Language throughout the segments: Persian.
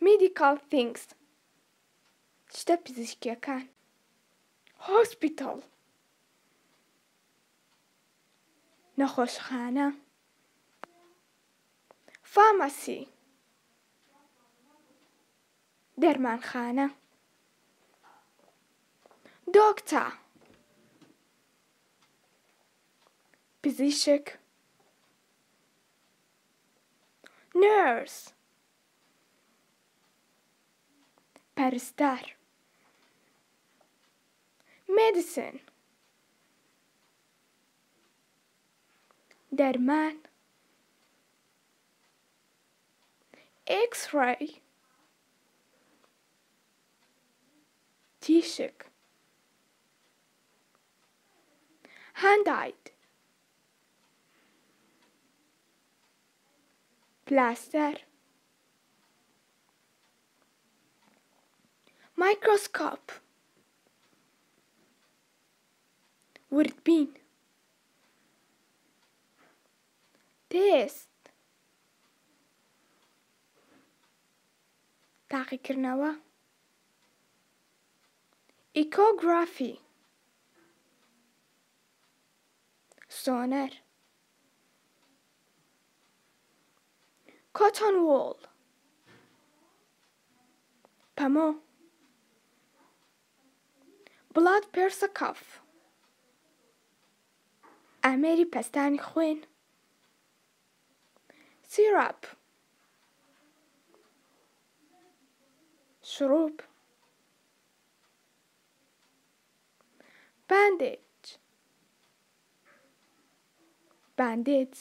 medical things شتە پزیشکیەکان hospital نەخۆشخانە pharmacy دەرمانخانە doctor پزیشک nurse پەرستار medicine دەرمان x-ray تیشک hand-aid پلاستەر microscope وردبین تست تاقیکردنەوە ecography سۆنەر cotton wool پەمۆ blood پرسە کەف ئامێری پەستانی خوێن syrup شروب bandage bandage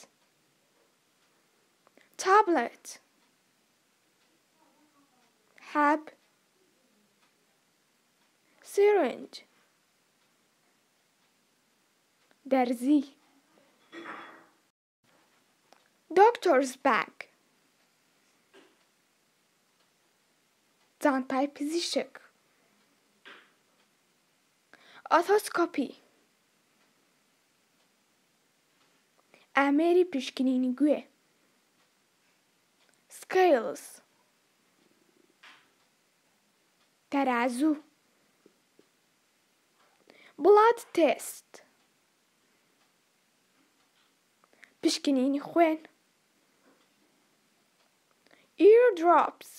tablet حب syringe درزی doctor's bag جانتای پزیشک ئۆتۆسکۆپی ئامێری پشکنینی گوێ scales تەرازوو blood test پشکنینی خوێن eardrops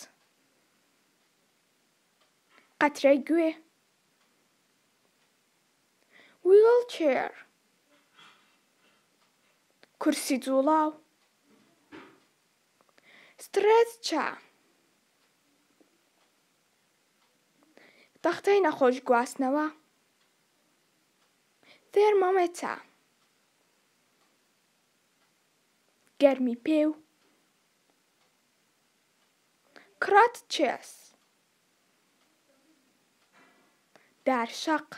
قەترەی گوێ wheelchair کورسی جوڵاو stretcher تەختەی نەخۆش گواستنەوە thermometer گەرمی پێو crutches دارشەق